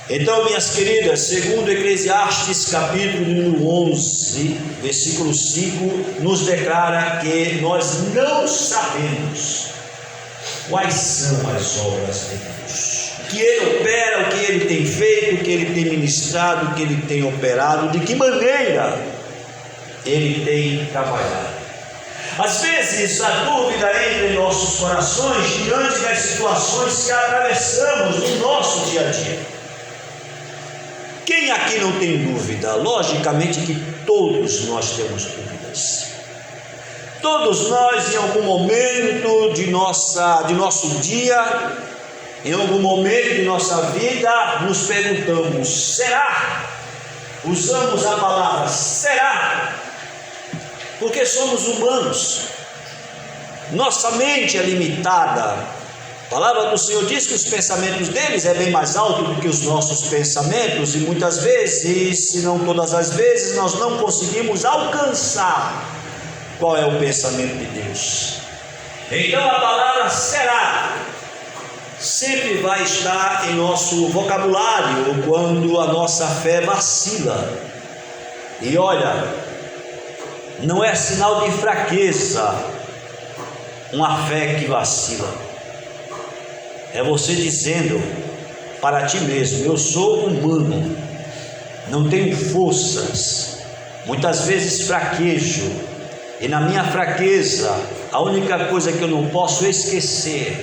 Então, minhas queridas, segundo Eclesiastes capítulo número 11, versículo 5, nos declara que nós não sabemos quais são as obras de Deus, o que Ele opera, o que Ele tem feito, o que Ele tem ministrado, o que Ele tem operado, de que maneira Ele tem trabalhado. Às vezes a dúvida entra em nossos corações diante das situações que atravessamos no nosso dia a dia. Quem aqui não tem dúvida? Logicamente que todos nós temos dúvidas. Todos nós, em algum momento de nosso dia, em algum momento de nossa vida, nos perguntamos: será? Usamos a palavra será, porque somos humanos, nossa mente é limitada. A palavra do Senhor diz que os pensamentos deles é bem mais alto do que os nossos pensamentos, e muitas vezes, se não todas as vezes, nós não conseguimos alcançar qual é o pensamento de Deus. Então a palavra será sempre vai estar em nosso vocabulário quando a nossa fé vacila. E olha, não é sinal de fraqueza uma fé que vacila. É você dizendo para ti mesmo: eu sou humano, não tenho forças, muitas vezes fraquejo, e na minha fraqueza, a única coisa que eu não posso esquecer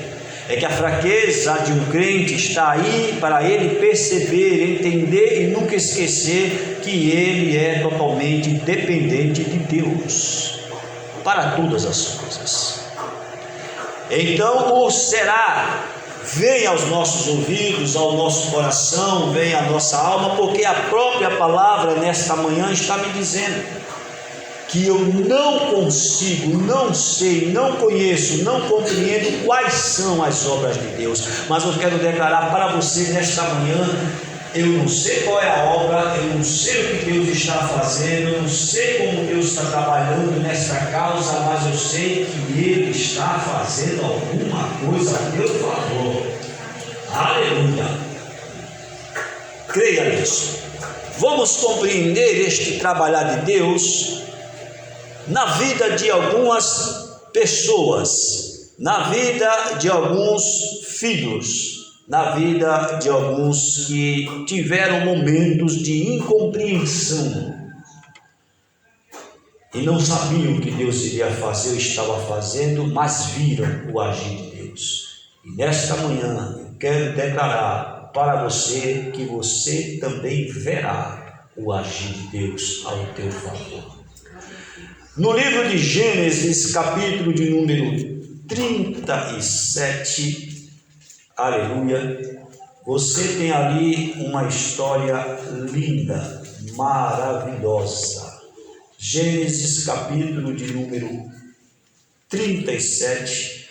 é que a fraqueza de um crente está aí para ele perceber, entender e nunca esquecer que ele é totalmente dependente de Deus para todas as coisas. Então o será vem aos nossos ouvidos, ao nosso coração, vem à nossa alma, porque a própria palavra nesta manhã está me dizendo que eu não consigo, não sei, não conheço, não compreendo quais são as obras de Deus, mas eu quero declarar para você nesta manhã: eu não sei qual é a obra, eu não sei o que Deus está fazendo, eu não sei como Deus está trabalhando nesta causa, mas eu sei que Ele está fazendo alguma coisa a meu favor. Aleluia! Creia nisso. Vamos compreender este trabalhar de Deus na vida de algumas pessoas, na vida de alguns filhos, na vida de alguns que tiveram momentos de incompreensão e não sabiam o que Deus iria fazer ou estava fazendo, mas viram o agir de Deus. E nesta manhã eu quero declarar para você que você também verá o agir de Deus ao teu favor. No livro de Gênesis, capítulo de número 37, aleluia, você tem ali uma história linda, maravilhosa. Gênesis capítulo de número 37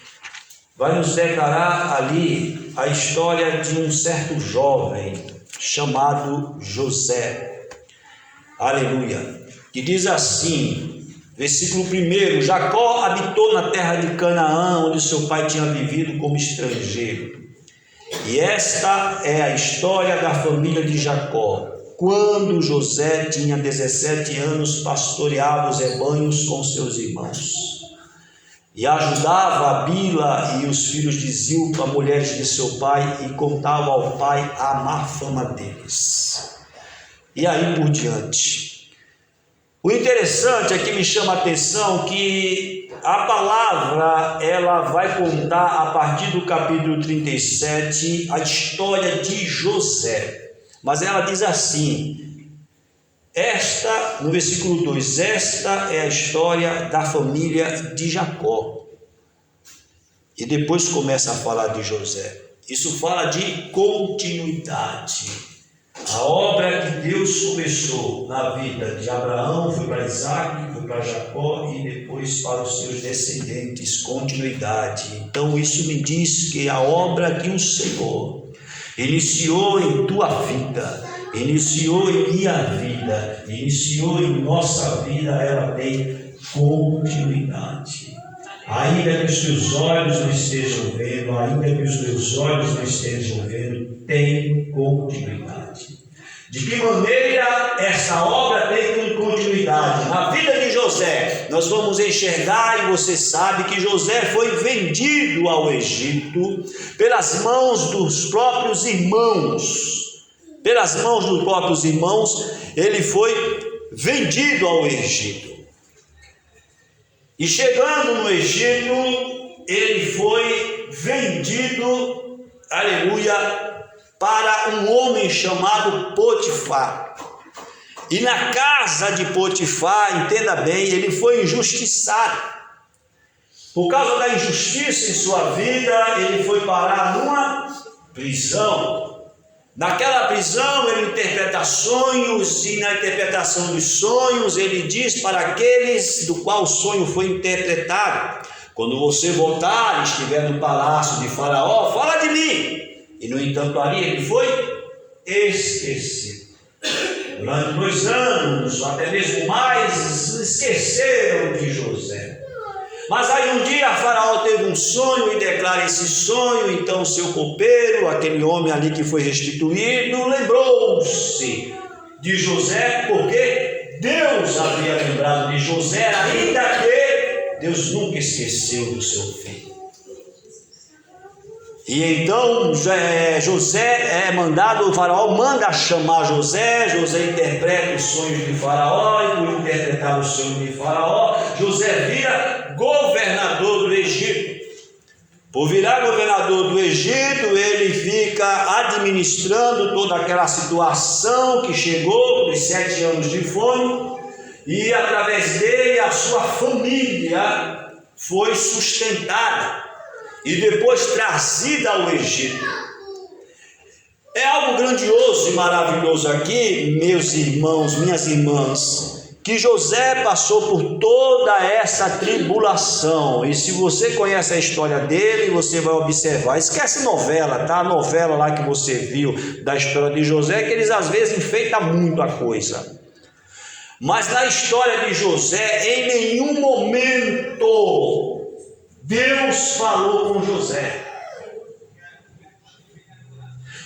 vai nos declarar ali a história de um certo jovem chamado José, aleluia, que diz assim, versículo 1: Jacó habitou na terra de Canaã, onde seu pai tinha vivido como estrangeiro. E esta é a história da família de Jacó. Quando José tinha 17 anos, pastoreava os rebanhos com seus irmãos. E ajudava a Bila e os filhos de Zilpa, mulheres de seu pai, e contava ao pai a má fama deles. E aí por diante. O interessante é que me chama a atenção que a palavra ela vai contar a partir do capítulo 37 a história de José, mas ela diz assim, no versículo 2, esta é a história da família de Jacó, e depois começa a falar de José. Isso fala de continuidade. A obra que Deus começou na vida de Abraão foi para Isaac, foi para Jacó e depois para os seus descendentes, continuidade. Então isso me diz que a obra que o Senhor iniciou em tua vida, iniciou em minha vida, iniciou em nossa vida, ela tem continuidade. Ainda que os teus olhos não estejam vendo, ainda que os teus olhos não estejam vendo, tem continuidade. De que maneira essa obra tem continuidade? Na vida de José, nós vamos enxergar, e você sabe que José foi vendido ao Egito pelas mãos dos próprios irmãos. Pelas mãos dos próprios irmãos, ele foi vendido ao Egito. E chegando no Egito, ele foi vendido, aleluia, para um homem chamado Potifar. E na casa de Potifar, entenda bem, ele foi injustiçado. Por causa da injustiça em sua vida, ele foi parar numa prisão. Naquela prisão ele interpreta sonhos, e na interpretação dos sonhos ele diz para aqueles do qual o sonho foi interpretado: quando você voltar e estiver no palácio de Faraó, fala de mim. E no entanto ali ele foi esquecido. Durante 2 anos, até mesmo mais, esqueceram de José. Mas aí um dia Faraó teve um sonho e declara esse sonho. Então seu copeiro, aquele homem ali que foi restituído, lembrou-se de José, porque Deus havia lembrado de José, ainda que Deus nunca esqueceu do seu filho. E então José é mandado, o Faraó manda chamar José. José interpreta os sonhos de Faraó, e por interpretar os sonhos de Faraó, José vira governador do Egito. Por virar governador do Egito, ele fica administrando toda aquela situação que chegou dos 7 anos de fome, e através dele a sua família foi sustentada e depois trazida ao Egito. É algo grandioso e maravilhoso aqui, meus irmãos, minhas irmãs, que José passou por toda essa tribulação. E se você conhece a história dele, você vai observar. Esquece novela, tá? A novela lá que você viu da história de José, que eles às vezes enfeitam muito a coisa. Mas na história de José, em nenhum momento Deus falou com José.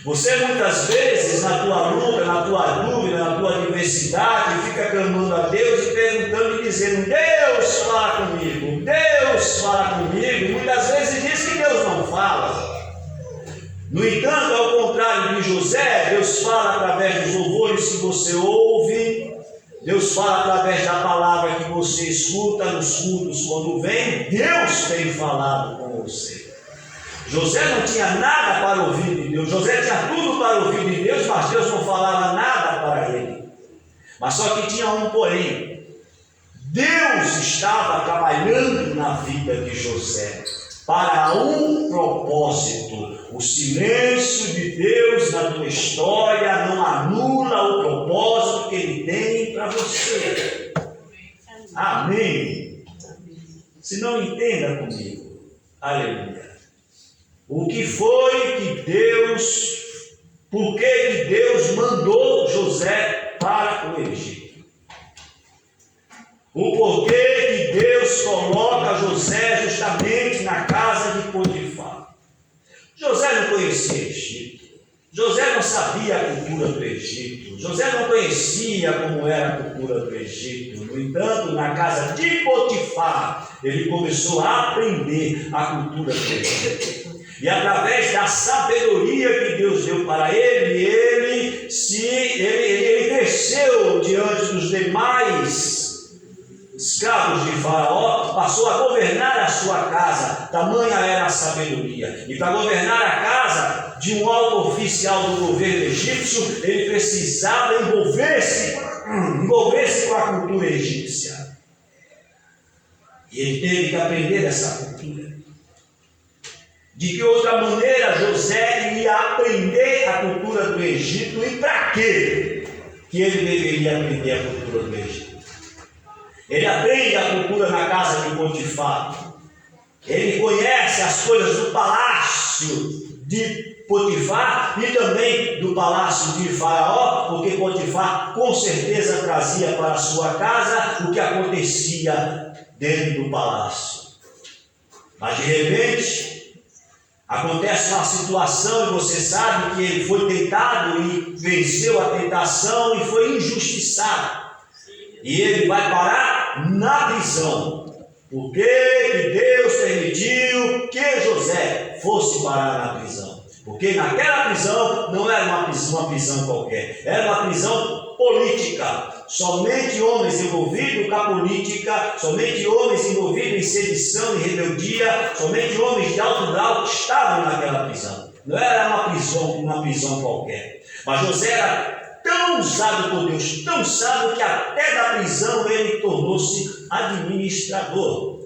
Você muitas vezes, na tua luta, na tua dúvida, na tua adversidade, fica clamando a Deus e perguntando e dizendo: Deus, fala comigo, Deus, fala comigo. Muitas vezes diz que Deus não fala. No entanto, ao contrário de José, Deus fala através dos louvores que você ouve. Deus fala através da palavra que você escuta nos cultos quando vem. Deus tem falado com você. José não tinha nada para ouvir de Deus. José tinha tudo para ouvir de Deus, mas Deus não falava nada para ele. Mas só que tinha um porém. Deus estava trabalhando na vida de José para um propósito. O silêncio de Deus na tua história não anula o propósito que Ele tem para você. Amém? Se não, entenda comigo. Aleluia. O que foi que Deus, por que Deus mandou José para o Egito? O porquê que Deus coloca José justamente na casa de Potifar? José não conhecia Egito. José não sabia a cultura do Egito. José não conhecia como era a cultura do Egito. No entanto, na casa de Potifar, ele começou a aprender a cultura do Egito. E através da sabedoria que Deus deu para ele, ele cresceu diante dos demais escravos de Faraó, passou a governar a sua casa. Tamanha era a sabedoria. E para governar a casa de um alto oficial do governo egípcio, ele precisava envolver-se com a cultura egípcia. E ele teve que aprender essa cultura. De que outra maneira José iria aprender a cultura do Egito, e para quê que ele deveria aprender a cultura do Egito? Ele aprende a cultura na casa de Potifar. Ele conhece as coisas do palácio de Potifar e também do palácio de Faraó, porque Potifar com certeza trazia para a sua casa o que acontecia dentro do palácio. Mas de repente, acontece uma situação e você sabe que ele foi tentado e venceu a tentação e foi injustiçado. E ele vai parar na prisão. Por que Deus permitiu que José fosse parar na prisão? Porque naquela prisão não era uma prisão qualquer, era uma prisão política. Somente homens envolvidos com a política, somente homens envolvidos em sedição e rebeldia, somente homens de alto grau estavam naquela prisão. Não era uma prisão qualquer. Mas José era tão usado por Deus, tão sábio, que até da prisão ele tornou-se administrador.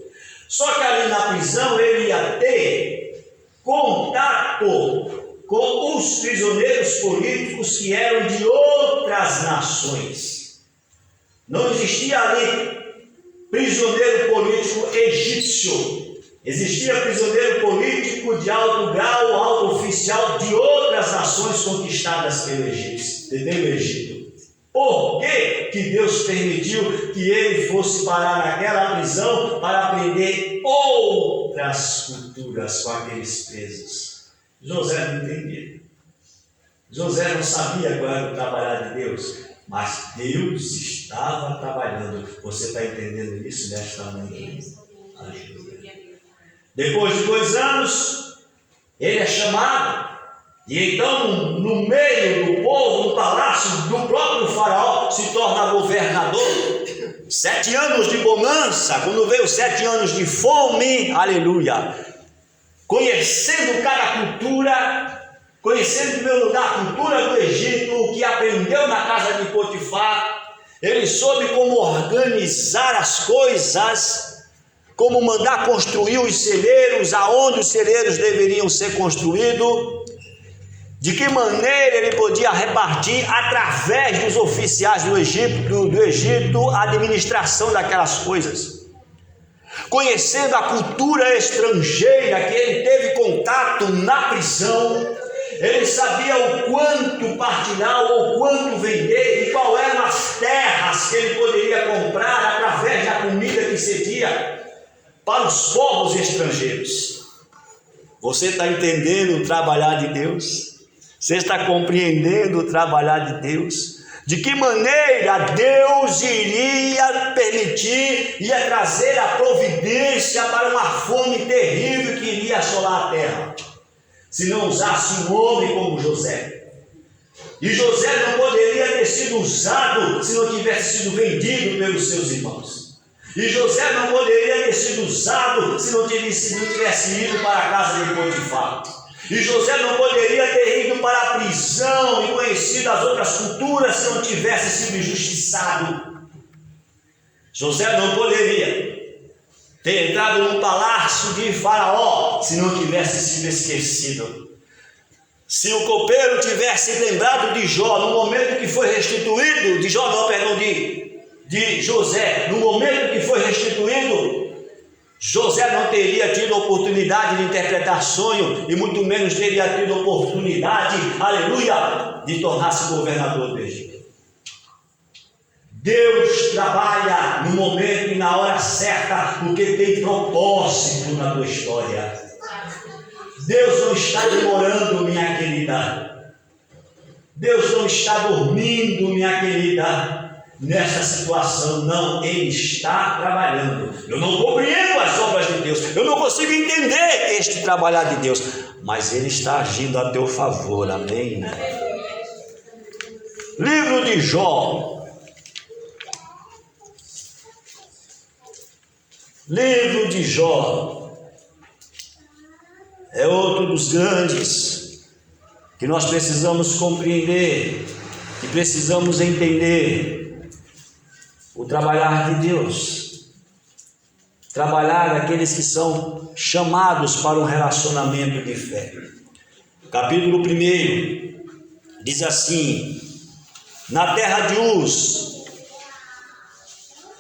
Só que ali na prisão ele ia ter contato com os prisioneiros políticos que eram de outras nações. Não existia ali prisioneiro político egípcio. Existia prisioneiro político de alto grau, alto oficial de outras nações conquistadas pelo Egito. Por que Deus permitiu que ele fosse parar naquela prisão para aprender outras culturas com aqueles presos? José não entendia. José não sabia qual era o trabalhar de Deus. Mas Deus estava trabalhando. Você está entendendo isso nesta manhã? Depois de 2 anos, ele é chamado. E então, no meio do povo, no palácio do próprio faraó, se torna governador. 7 anos de bonança, quando veio 7 anos de fome, aleluia. Conhecendo cada cultura, conhecendo em primeiro lugar a cultura do Egito, o que aprendeu na casa de Potifar, ele soube como organizar as coisas, como mandar construir os celeiros, aonde os celeiros deveriam ser construídos, de que maneira ele podia repartir através dos oficiais do Egito a administração daquelas coisas. Conhecendo a cultura estrangeira que ele teve contato na prisão, ele sabia o quanto partilhar ou quanto vender e qual eram as terras que ele poderia comprar através da comida que cedia para os povos estrangeiros. Você está entendendo o trabalhar de Deus? Você está compreendendo o trabalhar de Deus? De que maneira Deus iria permitir, ia trazer a providência para uma fome terrível que iria assolar a terra, se não usasse um homem como José. E José não poderia ter sido usado se não tivesse sido vendido pelos seus irmãos. E José não poderia ter sido usado se não tivesse ido para a casa de Potifar. E José não poderia ter ido para a prisão e conhecido as outras culturas se não tivesse sido injustiçado. José não poderia ter entrado no palácio de Faraó se não tivesse sido esquecido. Se o copeiro tivesse lembrado de Jó no momento que foi restituído, de José, no momento que foi restituído, José não teria tido oportunidade de interpretar sonho e muito menos teria tido oportunidade, aleluia, de tornar-se governador do Egito. Deus trabalha no momento e na hora certa, porque tem propósito na tua história. Deus não está demorando, minha querida. Deus não está dormindo, minha querida, nessa situação. Não, Ele está trabalhando. Eu não compreendo as obras de Deus, eu não consigo entender este trabalhar de Deus, mas Ele está agindo a teu favor, amém? Livro de Jó. Livro de Jó é outro dos grandes que nós precisamos compreender, que precisamos entender o trabalhar de Deus, trabalhar daqueles que são chamados para um relacionamento de fé. Capítulo 1 diz assim: na terra de Uz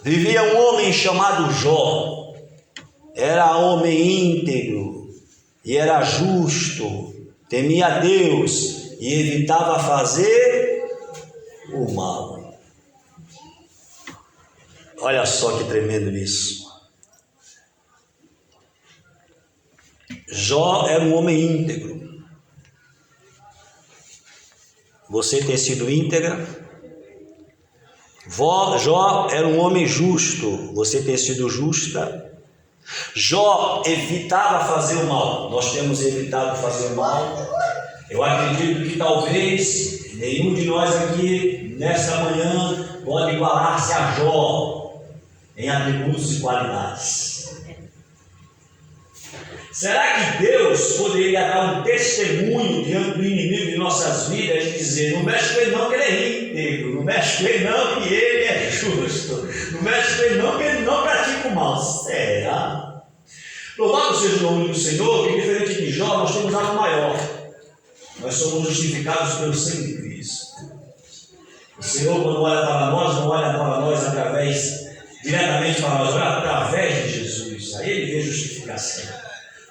vivia um homem chamado Jó. Era homem íntegro e era justo, temia a Deus e evitava fazer o mal. Olha só que tremendo isso. Jó era um homem íntegro. Você tem sido íntegra? Jó era um homem justo. Você tem sido justa? Jó evitava fazer o mal. Nós temos evitado fazer o mal. Eu acredito que talvez nenhum de nós aqui, nesta manhã, pode igualar-se a Jó em atributos e qualidades. Será que Deus poderia dar um testemunho diante do inimigo de nossas vidas e dizer: não mexe com ele não que ele é íntegro, não mexe com ele não que ele é justo, não mexe com ele não que ele não pratica o mal? Será? Louvado seja o nome do Senhor, que diferente de Jó, nós temos algo maior. Nós somos justificados pelo sangue de Cristo. O Senhor, quando olha para nós, não olha para nós diretamente para nós, olha através de Jesus. Aí ele vê justificação.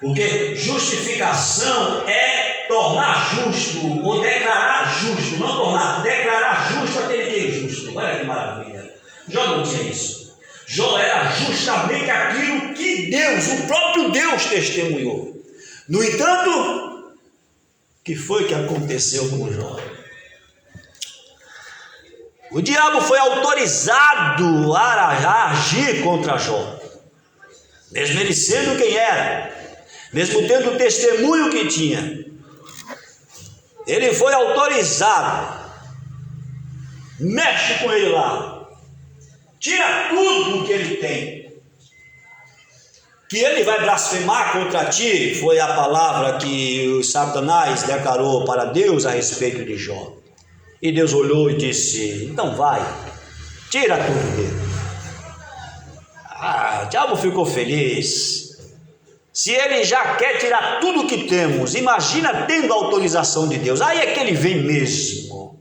Porque justificação é tornar justo, ou declarar justo, não tornar, declarar justo aquele que é justo. Olha que maravilha. Jó não tinha isso. Jó era justamente aquilo que Deus, o próprio Deus, testemunhou. No entanto, o que foi que aconteceu com Jó? O diabo foi autorizado a agir contra Jó, mesmo ele sendo quem era, mesmo tendo o testemunho que tinha. Ele foi autorizado. Mexe com ele lá, tira tudo o que ele tem. Que ele vai blasfemar contra ti, foi a palavra que o Satanás declarou para Deus a respeito de Jó. E Deus olhou e disse: então vai, tira tudo dele. O diabo ficou feliz. Se ele já quer tirar tudo que temos, imagina tendo a autorização de Deus. Aí é que ele vem mesmo.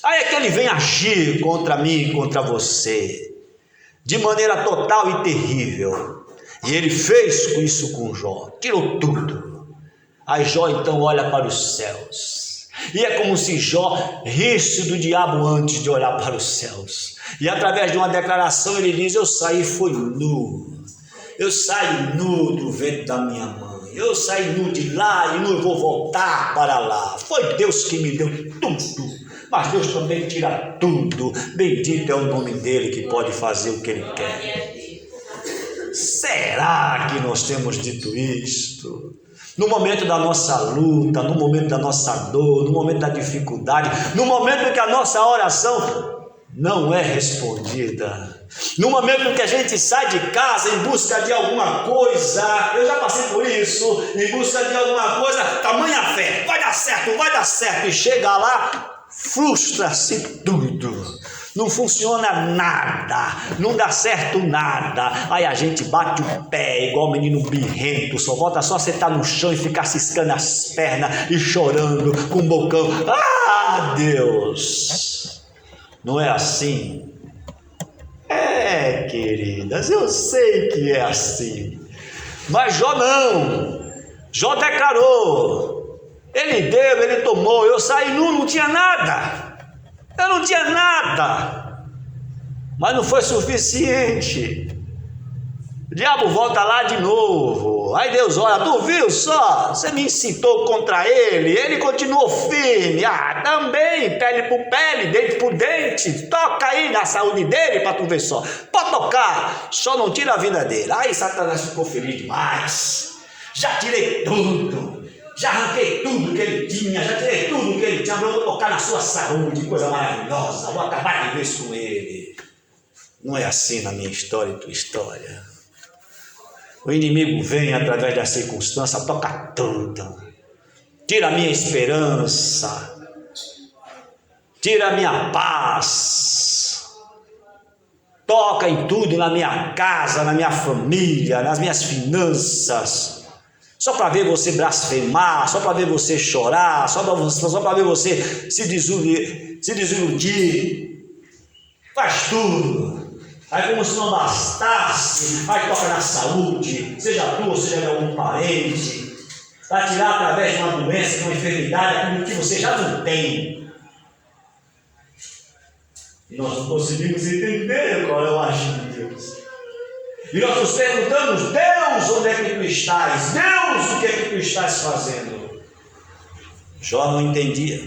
Aí é que ele vem agir contra mim, contra você, de maneira total e terrível. E ele fez isso com Jó, tirou tudo. Aí Jó então olha para os céus. E é como se Jó risse do diabo antes de olhar para os céus. E através de uma declaração ele diz: eu saí foi nu. Eu saí nu do ventre da minha mãe. Eu saí nu de lá e não vou voltar para lá. Foi Deus que me deu tudo. Mas Deus também tira tudo. Bendito é o nome dele que pode fazer o que ele quer. Será que nós temos dito isto? No momento da nossa luta, no momento da nossa dor, no momento da dificuldade, no momento em que a nossa oração não é respondida, no momento em que a gente sai de casa em busca de alguma coisa, eu já passei por isso, em busca de alguma coisa, tamanha fé, vai dar certo, e chega lá, frustra-se tudo. Não funciona nada, não dá certo nada. Aí a gente bate o pé igual menino birrento, só volta só sentar no chão e ficar ciscando as pernas e chorando com o bocão. Ah, Deus! Não é assim? É, queridas, eu sei que é assim. Mas Jó não. Jó declarou. Ele deu, ele tomou. Eu saí nu, não tinha nada. Eu não tinha nada, mas não foi suficiente. O diabo volta lá de novo. Aí Deus olha: tu viu só? Você me incitou contra ele, ele continuou firme. Também, pele por pele, dente por dente. Toca aí na saúde dele para tu ver só. Pode tocar, só não tira a vida dele. Aí Satanás ficou feliz demais. Já tirei tudo. Já arranquei tudo que ele tinha, já tirei tudo que ele tinha, eu vou tocar na sua saúde, coisa maravilhosa, vou acabar de vez com ele. Não é assim na minha história e tua história. O inimigo vem através da circunstância, toca tudo, tira a minha esperança, tira a minha paz, toca em tudo, na minha casa, na minha família, nas minhas finanças. Só para ver você blasfemar, só para ver você chorar, só para ver você se desiludir. Faz tudo. Aí como se não bastasse, aí toca na saúde, seja tua, seja de algum parente, para tirar através de uma doença, de uma enfermidade, aquilo que você já não tem. E nós não conseguimos entender qual é o agir de Deus. E nós nos perguntamos: Deus, onde é que tu estás? Deus, o que é que tu estás fazendo? Jó não entendia.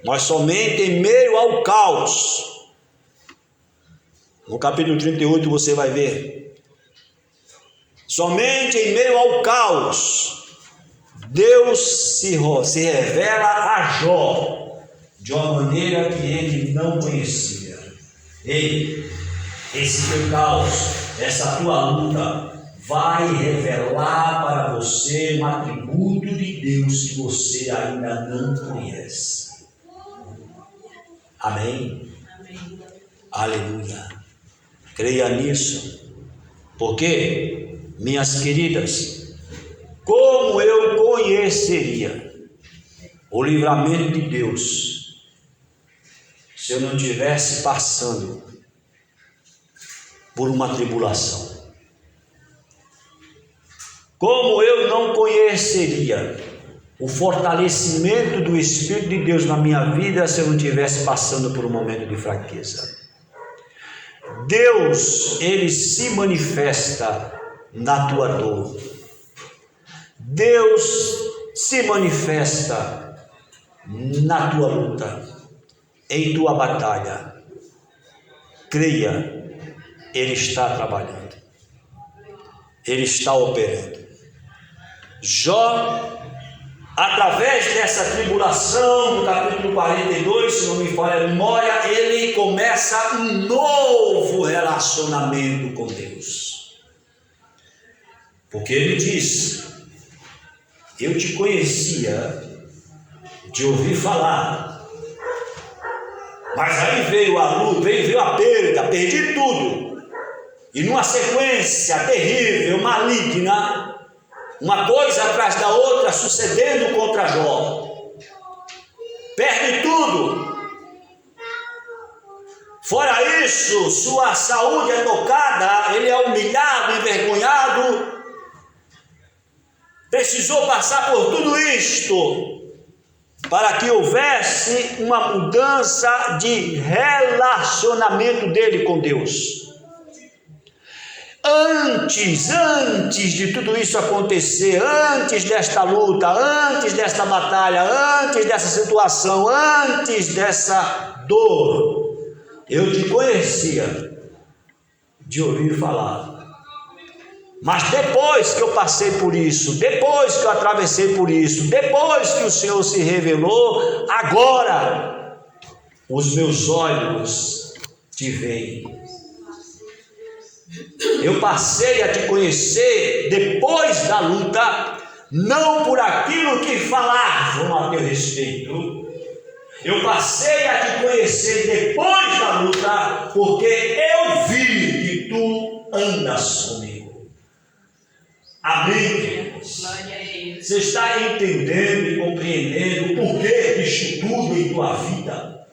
Mas somente em meio ao caos, no capítulo 38 você vai ver, somente em meio ao caos, Deus se revela a Jó de uma maneira que ele não conhecia. Ei, esse teu caos, essa tua luta, vai revelar para você um atributo de Deus que você ainda não conhece. Amém? Amém. Aleluia. Creia nisso. Porque, minhas queridas, como eu conheceria o livramento de Deus se eu não estivesse passando por uma tribulação? Como eu não conheceria o fortalecimento do Espírito de Deus na minha vida se eu não estivesse passando por um momento de fraqueza? Deus, Ele se manifesta na tua dor. Deus se manifesta na tua luta, em tua batalha. Creia, Ele está trabalhando, Ele está operando. Jó, através dessa tribulação, no capítulo 42, se não me falha a memória, ele começa um novo relacionamento com Deus. Porque ele diz: eu te conhecia de ouvir falar, mas aí veio a luta, veio a perda, perdi tudo, e numa sequência terrível, maligna, uma coisa atrás da outra sucedendo contra Jó. Perde tudo. Fora isso, sua saúde é tocada, ele é humilhado, envergonhado. Precisou passar por tudo isto para que houvesse uma mudança de relacionamento dele com Deus. Antes de tudo isso acontecer, antes desta luta, antes desta batalha, antes dessa situação, antes dessa dor, eu te conhecia de ouvir falar. Mas depois que eu passei por isso, depois que eu atravessei por isso, depois que o Senhor se revelou, agora os meus olhos te veem. Eu passei a te conhecer depois da luta, não por aquilo que falavam a teu respeito. Eu passei a te conhecer depois da luta, porque eu vi que tu andas comigo. Amém, queridos? Você está entendendo e compreendendo o porquê disso tudo em tua vida?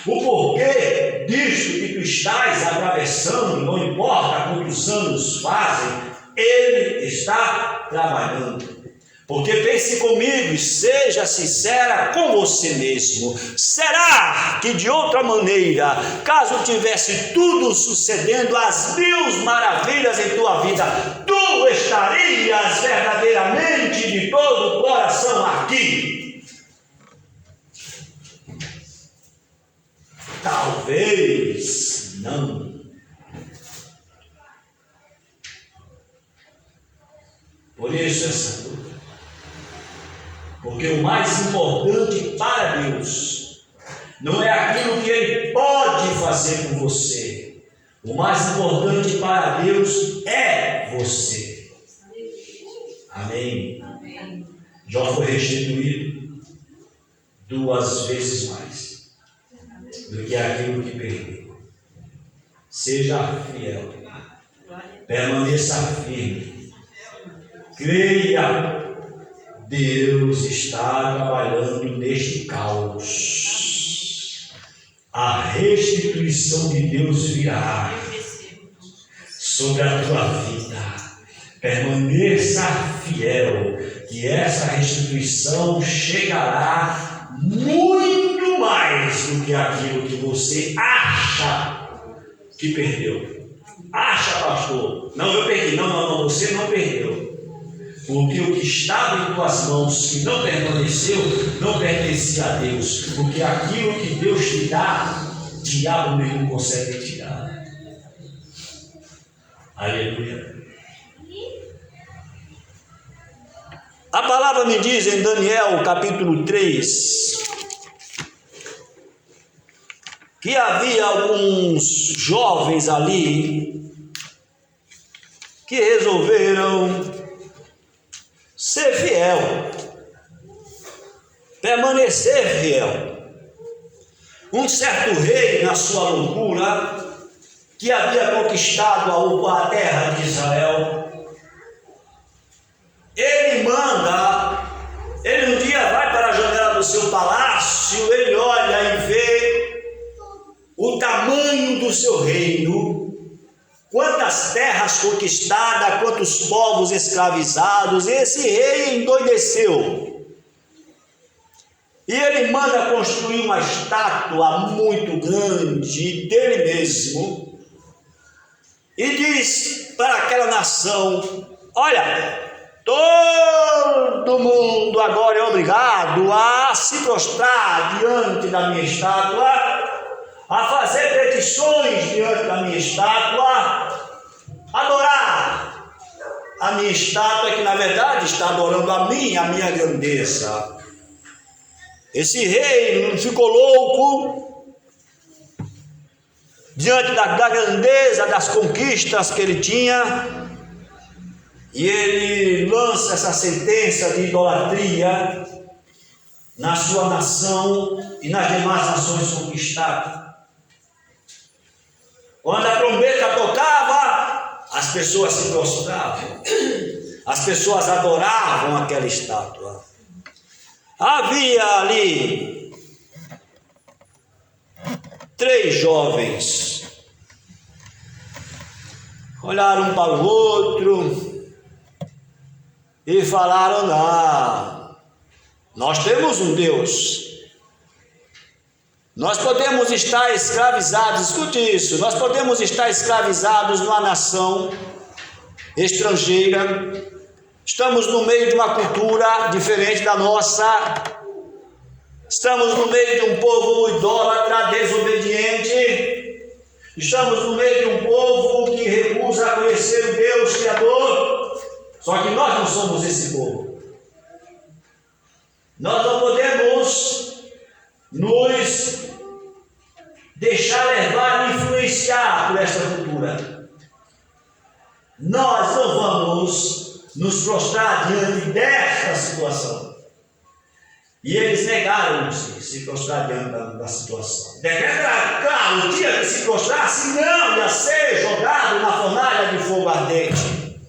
O porquê disto que tu estás atravessando, não importa quantos anos fazem, Ele está trabalhando. Porque pense comigo e seja sincera com você mesmo. Será que de outra maneira, caso tivesse tudo sucedendo, as 1000 maravilhas em tua vida, tu estarias verdadeiramente de todo o coração aqui? Talvez não. Por isso essa luta. Porque o mais importante para Deus não é aquilo que Ele pode fazer por você. O mais importante para Deus é você. Amém? Amém. Jó foi restituído 2 vezes mais do que aquilo que perdeu. Seja fiel, permaneça firme, creia, Deus está trabalhando neste caos. A restituição de Deus virá sobre a tua vida. Permaneça fiel, que essa restituição chegará muito mais do que aquilo que você acha que perdeu. Acha, pastor? Não, eu perdi. Não, você não perdeu. Porque o que estava em tuas mãos, que não permaneceu, não pertencia a Deus. Porque aquilo que Deus te dá, diabo nenhum consegue tirar. Aleluia. A palavra me diz em Daniel capítulo 3 que havia alguns jovens ali que resolveram ser fiel, permanecer fiel. Um certo rei, na sua loucura, que havia conquistado a terra de Israel, ele um dia vai para a janela do seu palácio, ele olha e vê o tamanho do seu reino, quantas terras conquistadas, quantos povos escravizados. Esse rei endoideceu. E ele manda construir uma estátua muito grande dele mesmo e diz para aquela nação: olha, todo mundo agora é obrigado a se prostrar diante da minha estátua, a fazer petições diante da minha estátua, adorar a minha estátua, que na verdade está adorando a minha grandeza. Esse rei ficou louco diante da grandeza, das conquistas que ele tinha, e ele lança essa sentença de idolatria na sua nação e nas demais nações conquistadas. Quando a trombeta tocava, as pessoas se prostravam, as pessoas adoravam aquela estátua. Havia ali 3 jovens, olharam um para o outro e falaram: não, nós temos um Deus. Nós podemos estar escravizados, escute isso, nós podemos estar escravizados numa nação estrangeira, estamos no meio de uma cultura diferente da nossa, estamos no meio de um povo idólatra, desobediente, estamos no meio de um povo que recusa conhecer o Deus Criador, só que nós não somos esse povo. Nós não podemos nos deixar levar e influenciar por esta cultura. Nós não vamos nos prostrar diante desta situação. E eles negaram-se se prostrar diante da situação. Decreta, claro, o dia que se prostrasse, não ia ser jogado na fornalha de fogo ardente.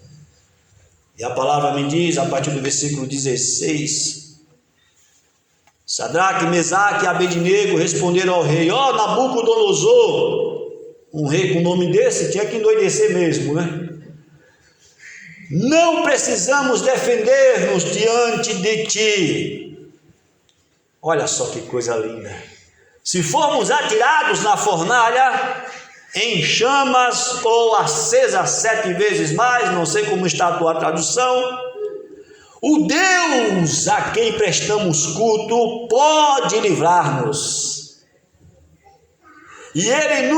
E a palavra me diz, a partir do versículo 16, Sadraque, Mesaque e Abednego responderam ao rei: ó, Nabucodonosor, um rei com nome desse tinha que endoidecer mesmo, né? Não precisamos defender-nos diante de ti. Olha só que coisa linda. Se formos atirados na fornalha, em chamas ou acesa 7 vezes mais, não sei como está a tua tradução, o Deus a quem prestamos culto pode livrar-nos, e Ele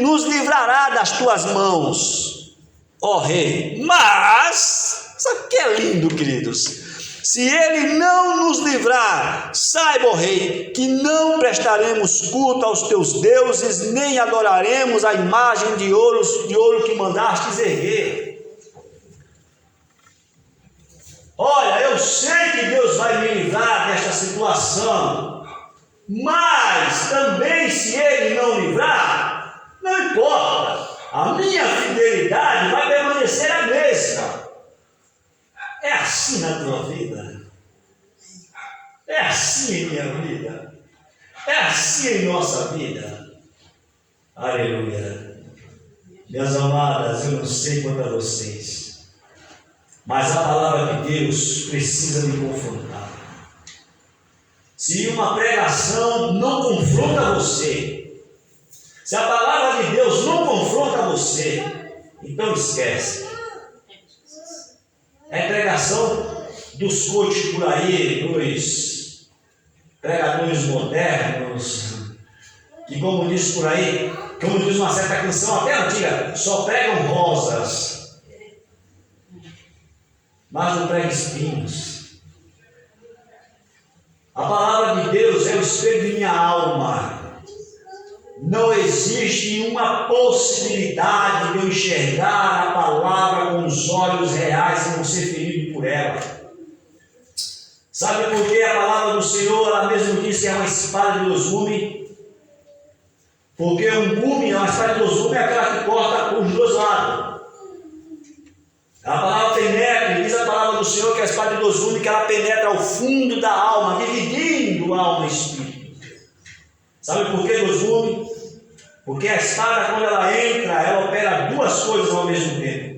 nos livrará das tuas mãos, ó rei. Mas, sabe o que é lindo, queridos? Se Ele não nos livrar, saiba, ó rei, que não prestaremos culto aos teus deuses, nem adoraremos a imagem de ouro que mandastes erguer. Olha, eu sei que Deus vai me livrar desta situação, mas também se Ele não livrar, não importa, a minha fidelidade vai permanecer a mesma. É assim na tua vida, é assim em minha vida, é assim em nossa vida. Aleluia. Minhas amadas, eu não sei quanto a vocês, mas a palavra de Deus precisa me confrontar. Se uma pregação não confronta você, se a palavra de Deus não confronta você, Então esquece. É pregação dos coaches por aí, dos pregadores modernos, que como diz por aí, como diz uma certa canção até antiga, só pregam rosas, mas não pregam espinhos. A palavra de Deus é o espelho de minha alma. Não existe uma possibilidade de eu enxergar a palavra com os olhos reais e não ser ferido por ela. Sabe por que a palavra do Senhor, ela mesmo diz que é uma espada de dois gumes? Porque um gume, uma espada de dois gumes, é aquela que corta os dois lados. A palavra penetra, diz a palavra do Senhor que a espada de dois gumes, que ela penetra ao fundo da alma, dividindo alma e espírito. Sabe por que dois gumes? Porque a espada, quando ela entra, ela opera duas coisas ao mesmo tempo.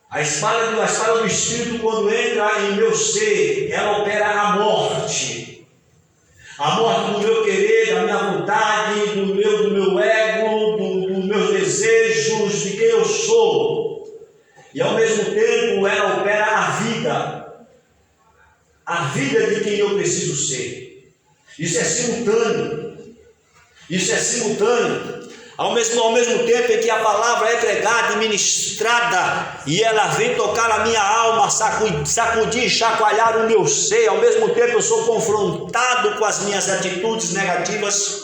A espada do Espírito, quando entra em meu ser, ela opera a morte. A morte do meu querer, da minha vontade, do meu ego, dos meus desejos, de quem eu sou. E ao mesmo tempo, ela opera a vida. A vida de quem eu preciso ser. Isso é simultâneo. Isso é simultâneo. Ao mesmo tempo em que a palavra é pregada e ministrada, e ela vem tocar a minha alma, sacudir, chacoalhar o meu ser, ao mesmo tempo eu sou confrontado com as minhas atitudes negativas,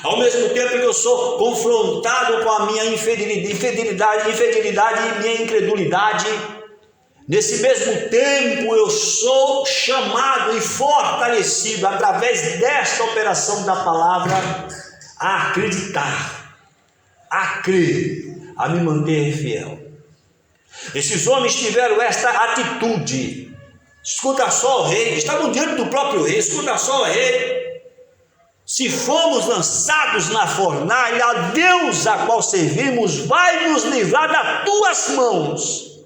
ao mesmo tempo que eu sou confrontado com a minha infidelidade e minha incredulidade, nesse mesmo tempo eu sou chamado e fortalecido através desta operação da palavra a acreditar, a crer, a me manter fiel. Esses homens tiveram esta atitude. Escuta só o rei, estavam diante do próprio rei, escuta só o rei. Se formos lançados na fornalha, a Deus a qual servimos vai nos livrar das tuas mãos.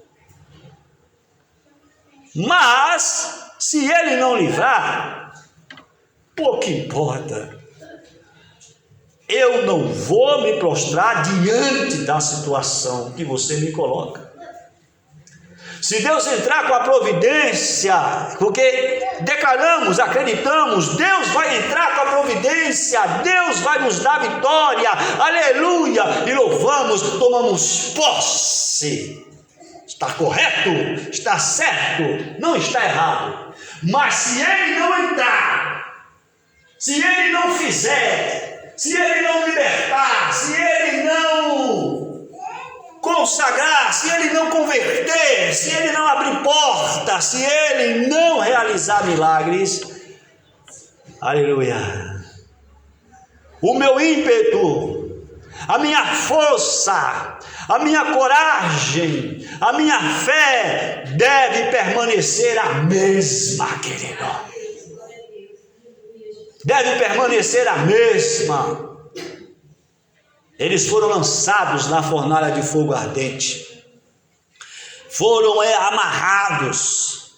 Mas, se ele não livrar, pouco importa. Eu não vou me prostrar diante da situação que você me coloca. Se Deus entrar com a providência, porque declaramos, acreditamos, Deus vai entrar com a providência, Deus vai nos dar vitória, aleluia, e louvamos, tomamos posse. Está correto, está certo, não está errado. Mas se ele não entrar, se ele não fizer, se ele não libertar, se ele não consagrar, se ele não converter, se ele não abrir porta, se ele não realizar milagres, aleluia, o meu ímpeto, a minha força, a minha coragem, a minha fé deve permanecer a mesma, querido. Deve permanecer a mesma. Eles foram lançados na fornalha de fogo ardente. Foram amarrados.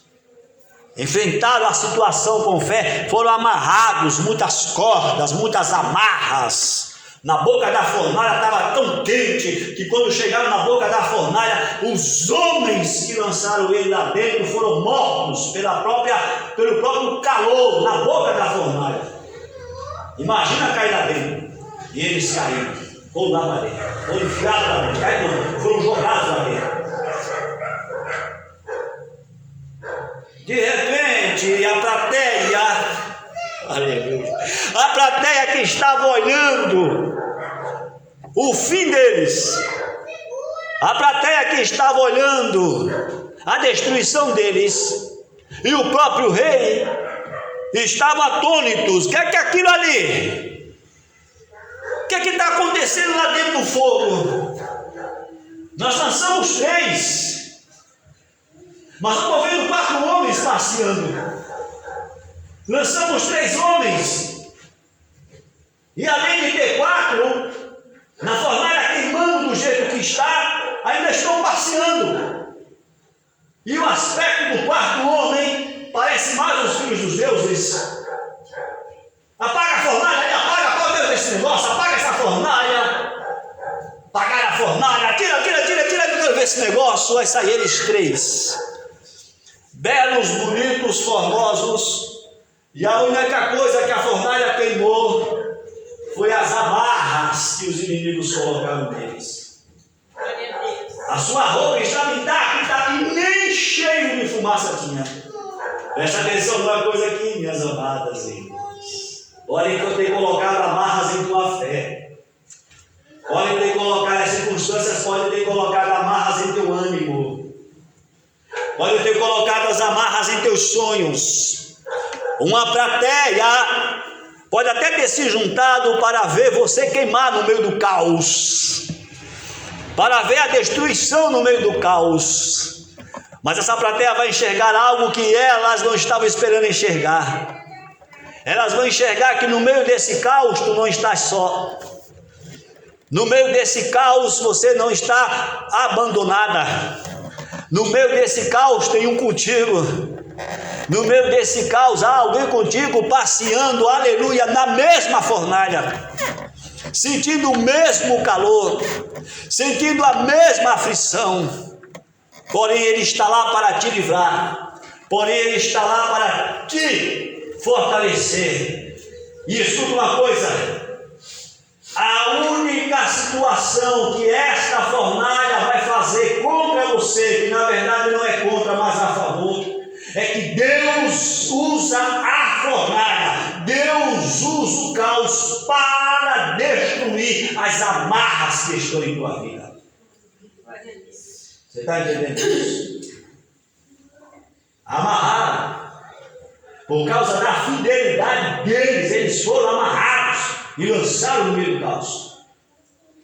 Enfrentaram a situação com fé. Foram amarrados, muitas cordas, muitas amarras. Na boca da fornalha estava tão quente que quando chegaram na boca da fornalha, os homens que lançaram ele lá dentro foram mortos pelo próprio calor na boca da fornalha. Imagina cair lá dentro. E eles caíram, ou lá para dentro, ou enfiados lá dentro, caíram, foram jogados lá dentro. De repente, a plateia, aleluia, a plateia que estava olhando o fim deles, a plateia que estava olhando a destruição deles, e o próprio rei estavam atônitos. O que é aquilo ali? O que está acontecendo lá dentro do fogo? Nós lançamos 3, mas eu estou vendo 4 homens passeando. Lançamos 3 homens, e além de ter 4, na fornalha queimando do jeito que está, ainda estão passeando. E o aspecto do 4º homem parece mais os filhos dos deuses. Apaga a fornalha, apaga esse negócio, apaga essa fornalha. Apagaram a fornalha. esse negócio, vai sair eles 3. Belos, bonitos, formosos. E a única coisa que a fornalha queimou foi as amarras que os inimigos colocaram neles. A sua roupa estava intacta e nem cheio de fumaça tinha. Presta atenção numa coisa aqui, minhas amadas irmãs. Olhem que eu tenho colocado amarras em tua fé. Podem ter colocado as circunstâncias, podem ter colocado amarras em teu ânimo. Podem ter colocado as amarras em teus sonhos. Uma plateia pode até ter se juntado para ver você queimar no meio do caos, para ver a destruição no meio do caos. Mas essa plateia vai enxergar algo que elas não estavam esperando enxergar. Elas vão enxergar que no meio desse caos tu não estás só. No meio desse caos você não está abandonada. No meio desse caos tem um contigo. No meio desse caos há alguém contigo passeando, aleluia, na mesma fornalha, sentindo o mesmo calor, sentindo a mesma aflição. Porém ele está lá para te livrar. Porém ele está lá para te fortalecer. E escuta uma coisa: a única situação que esta fornalha vai fazer contra você, que na verdade não é contra, mas a favor, é que Deus usa a fornalha, Deus usa o caos para destruir as amarras que estão em tua vida. Você está entendendo isso? Amarraram. Por causa da fidelidade deles, eles foram amarrados e lançaram no meio do caos.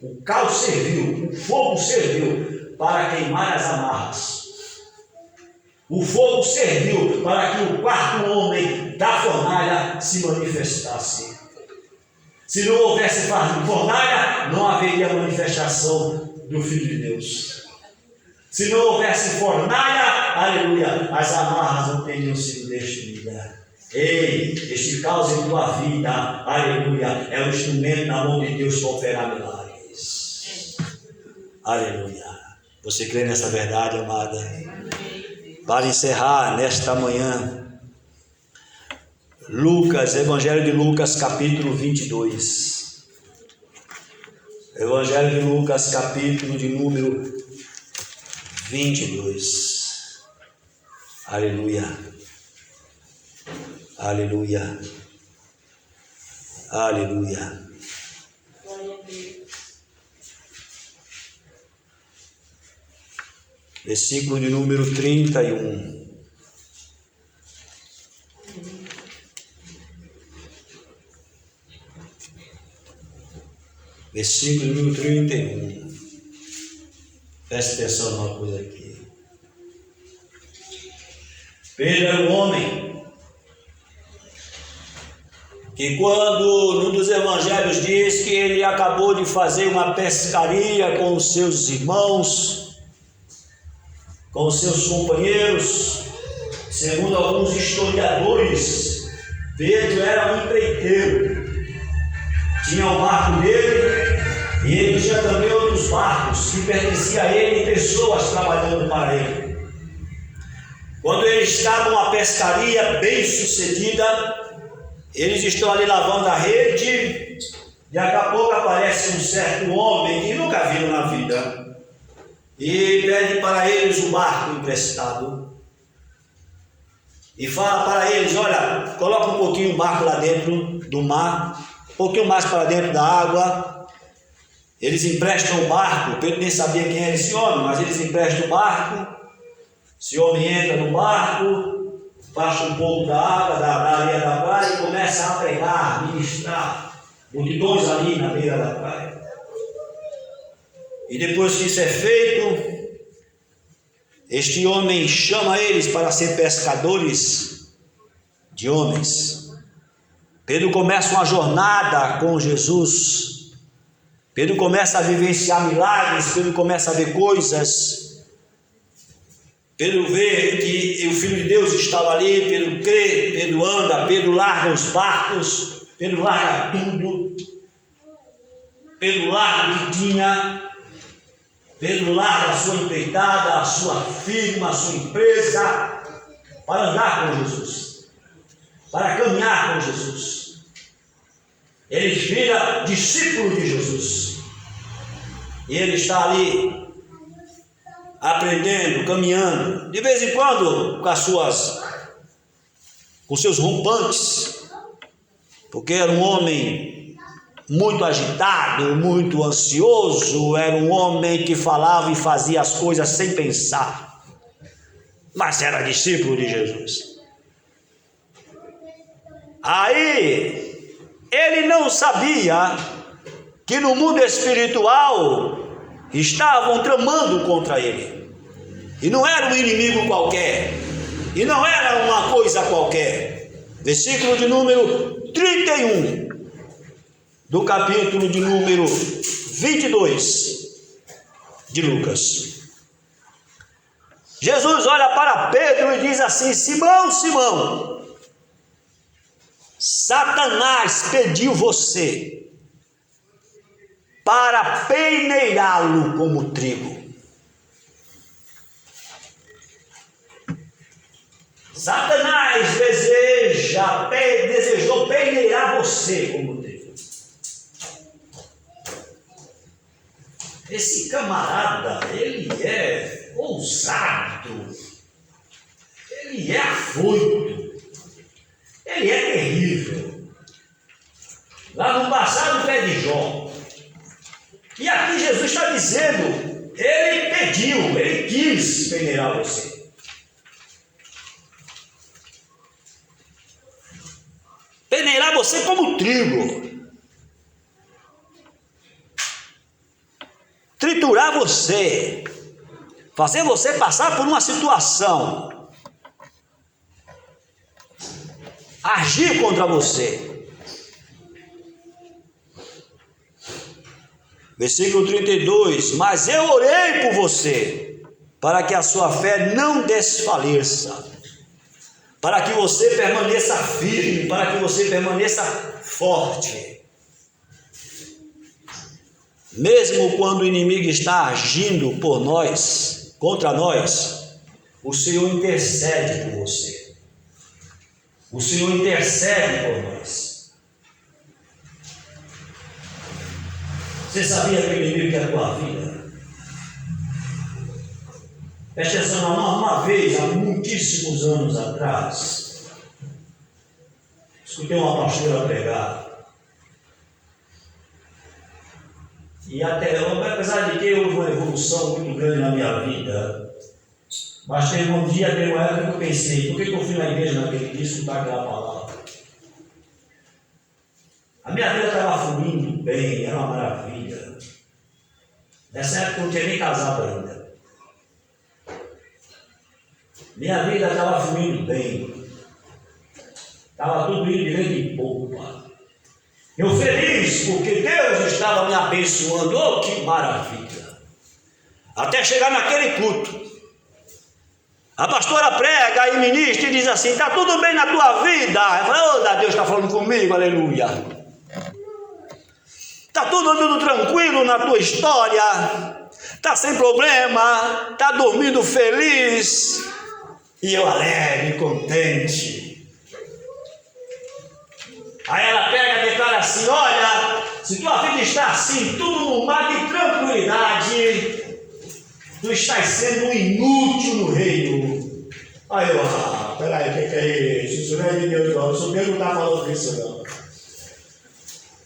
O caos serviu, o fogo serviu para queimar as amarras. O fogo serviu para que o quarto homem da fornalha se manifestasse. Se não houvesse fornalha, não haveria manifestação do Filho de Deus. Se não houvesse fornalha, aleluia, as amarras não teriam sido destruídas. Ei, este caos em tua vida, aleluia, é um instrumento na mão de Deus para operar milagres. Aleluia. Você crê nessa verdade, amada? Para encerrar nesta manhã, Lucas, Evangelho de Lucas, capítulo 22. Evangelho de Lucas, capítulo de número 22. Aleluia. Aleluia. Aleluia. Versículo de número 31. Versículo de número 31. Preste atenção numa coisa aqui. Pedro era um homem que, quando num dos evangelhos diz que ele acabou de fazer uma pescaria com os seus irmãos, com os seus companheiros, segundo alguns historiadores, Pedro era um empreiteiro. Tinha o barco dele e ele tinha também outros barcos que pertenciam a ele e pessoas trabalhando para ele. Quando eles estavam numa pescaria bem sucedida, eles estão ali lavando a rede, e daqui a pouco aparece um certo homem que nunca viram na vida e pede para eles um barco emprestado e fala para eles: olha, coloca um pouquinho o barco lá dentro do mar, um pouquinho mais para dentro da água. Eles emprestam o barco. Pedro nem sabia quem era esse homem, mas eles emprestam o barco. Esse homem entra no barco, baixa um pouco da água, da areia da praia, e começa a pregar, ministrar multidões ali na beira da praia. E depois que isso é feito, este homem chama eles para ser pescadores de homens. Pedro começa uma jornada com Jesus. Pedro começa a vivenciar milagres, Pedro começa a ver coisas. Pedro vê que o Filho de Deus estava ali, Pedro crê, Pedro anda, Pedro larga os barcos, Pedro larga tudo, Pedro larga o que tinha, Pedro larga a sua empreitada, a sua firma, a sua empresa, para andar com Jesus, para caminhar com Jesus. Ele vira discípulo de Jesus. E ele está ali, aprendendo, caminhando, de vez em quando com seus rompantes, porque era um homem muito agitado, muito ansioso, era um homem que falava e fazia as coisas sem pensar, mas era discípulo de Jesus. Aí, ele não sabia que no mundo espiritual estavam tramando contra ele, e não era um inimigo qualquer, e não era uma coisa qualquer. Versículo de número 31 do capítulo de número 22 de Lucas. Jesus olha para Pedro e diz assim: Simão, Simão, Satanás pediu você para peneirá-lo como trigo. Satanás desejou peneirar você como trigo. Esse camarada, ele é ousado, ele é afoito, ele é terrível. Lá no passado, pé de Jó. E aqui Jesus está dizendo, ele pediu, ele quis peneirar você. Peneirar você como trigo. Triturar você. Fazer você passar por uma situação. Agir contra você. Versículo 32, mas eu orei por você, para que a sua fé não desfaleça, para que você permaneça firme, para que você permaneça forte. Mesmo quando o inimigo está agindo por nós, contra nós, o Senhor intercede por você. O Senhor intercede por nós. Você sabia que o inimigo quer a tua vida? Preste atenção, uma vez, há muitíssimos anos atrás, escutei uma pastora pregar. E até, apesar de que houve uma evolução muito grande na minha vida, mas teve um dia, teve uma época que eu pensei, por que eu fui na igreja naquele dia escutar aquela palavra? A minha vida estava fluindo bem, era uma maravilha. Nessa época eu não tinha nem casado ainda. Minha vida estava fluindo bem. Estava tudo indo de vento em popa. Eu feliz porque Deus estava me abençoando. Oh, que maravilha! Até chegar naquele culto. A pastora prega e ministra e diz assim: está tudo bem na tua vida? Eu falo: oh, Deus está falando comigo, aleluia. Está tudo andando tranquilo na tua história, está sem problema, está dormindo feliz, e eu alegre, contente. Aí ela pega e declara assim: olha, se tua vida está assim, tudo no mar de tranquilidade, tu estás sendo um inútil no reino. Aí eu, peraí, o que é isso? Isso não é de Deus, não. Isso Deus não está falando disso, não.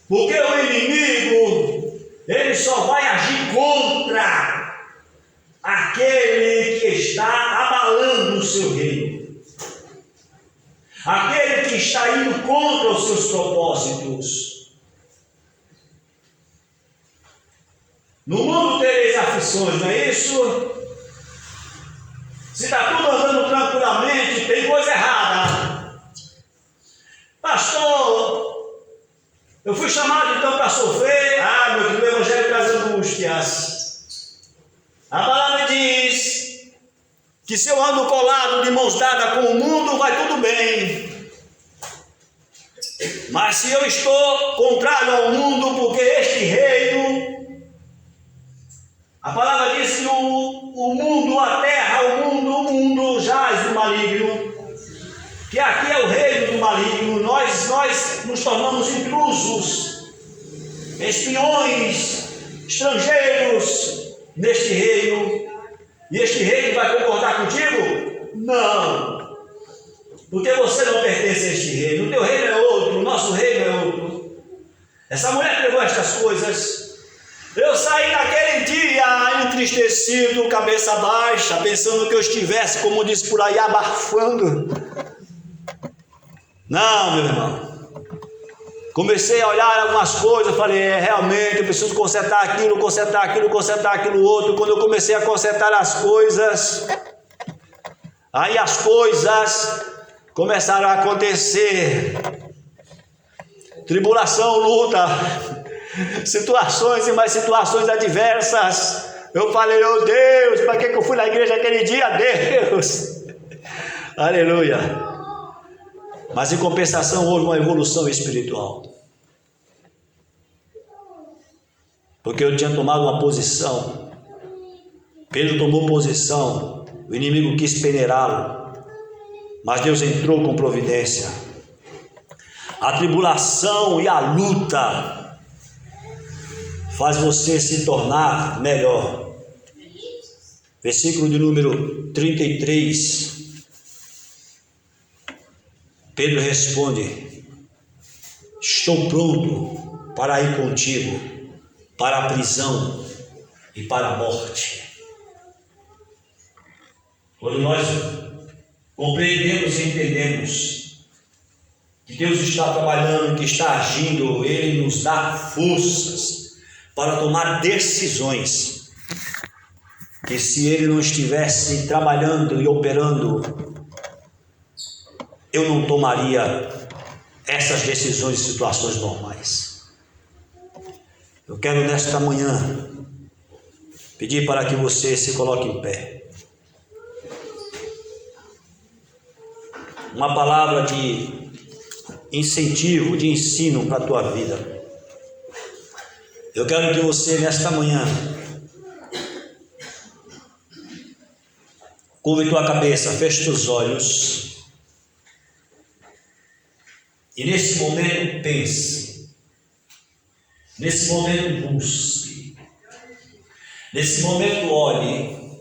Porque o inimigo, ele só vai agir contra aquele que está abalando o seu reino, aquele que está indo contra os seus propósitos. No mundo tereis aflições, não é isso? Se está tudo andando tranquilamente, tem coisa errada. Pastor, eu fui chamado então para sofrer. Meu querido, o evangelho traz angústias. A palavra diz que se eu ando colado de mãos dadas com o mundo, vai tudo bem. Mas se eu estou contrário ao mundo, porque este reino, A palavra diz que o mundo, a terra, o mundo jaz do maligno, que aqui é o reino do maligno. Nós nos tornamos intrusos, espiões, estrangeiros neste reino. E este reino vai concordar contigo? Não, porque você não pertence a este reino. O teu reino é outro, o nosso reino é outro. Essa mulher pegou estas coisas. Eu saí naquele dia entristecido, cabeça baixa, pensando que eu estivesse, como diz por aí, abafando. Não, meu irmão. Comecei a olhar algumas coisas, falei, realmente eu preciso consertar aquilo outro. Quando eu comecei a consertar as coisas, aí as coisas começaram a acontecer. Tribulação, luta, situações e mais situações adversas. Eu falei, oh Deus, para que eu fui na igreja aquele dia? Deus, aleluia. Mas em compensação houve uma evolução espiritual, porque eu tinha tomado uma posição. Pedro tomou posição, o inimigo quis peneirá-lo, mas Deus entrou com providência. A tribulação e a luta faz você se tornar melhor. Versículo de número 33. Pedro responde: estou pronto para ir contigo para a prisão e para a morte. Quando nós compreendemos e entendemos que Deus está trabalhando, que está agindo, Ele nos dá forças para tomar decisões, que se Ele não estivesse trabalhando e operando, eu não tomaria essas decisões em situações normais. Eu quero nesta manhã pedir para que você se coloque em pé. Uma palavra de incentivo, de ensino para a tua vida. Eu quero que você nesta manhã curve tua cabeça, feche teus olhos. E nesse momento pense, nesse momento busque, nesse momento olhe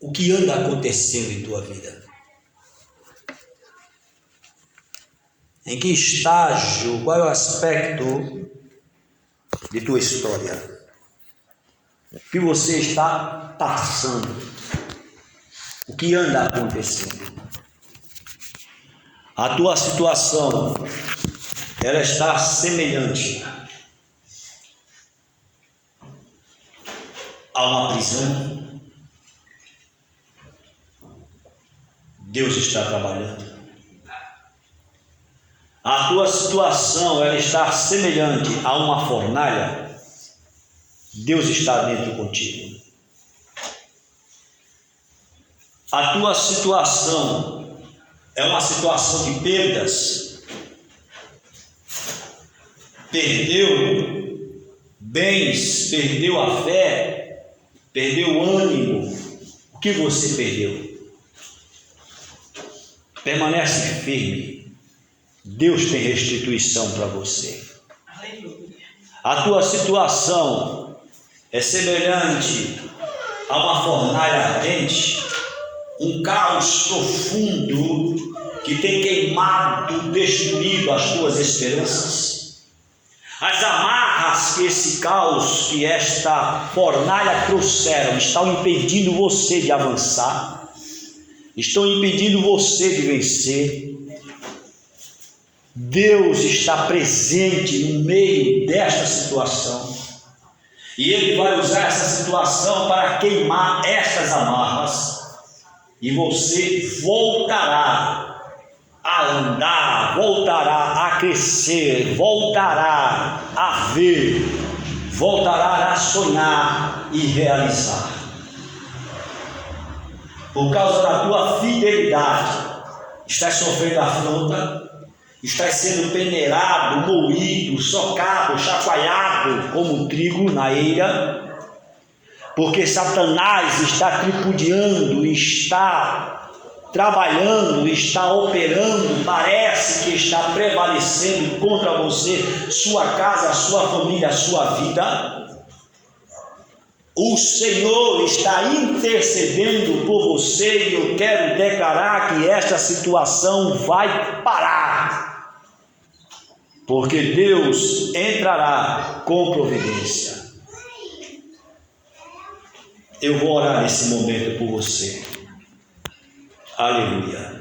o que anda acontecendo em tua vida. Em que estágio, qual é o aspecto de tua história? O que você está passando? O que anda acontecendo? A tua situação, ela está semelhante a uma prisão. Deus está trabalhando. A tua situação, ela está semelhante a uma fornalha. Deus está dentro contigo. A tua situação é uma situação de perdas. Perdeu bens, perdeu a fé, perdeu o ânimo. O que você perdeu? Permanece firme. Deus tem restituição para você. A tua situação é semelhante a uma fornalha ardente, um caos profundo que tem queimado, destruído as tuas esperanças. As amarras que esse caos, que esta fornalha trouxeram, estão impedindo você de avançar, estão impedindo você de vencer. Deus está presente no meio desta situação, e Ele vai usar essa situação para queimar estas amarras, e você voltará a andar, voltará a crescer, voltará a ver, voltará a sonhar e realizar. Por causa da tua fidelidade, estás sofrendo afronta, estás sendo peneirado, moído, socado, chacoalhado como trigo na eira, porque Satanás está tripudiando, está trabalhando, está operando, parece que está prevalecendo contra você, sua casa, sua família, sua vida. O Senhor está intercedendo por você e eu quero declarar que esta situação vai parar, porque Deus entrará com providência. Eu vou orar nesse momento por você. Aleluia.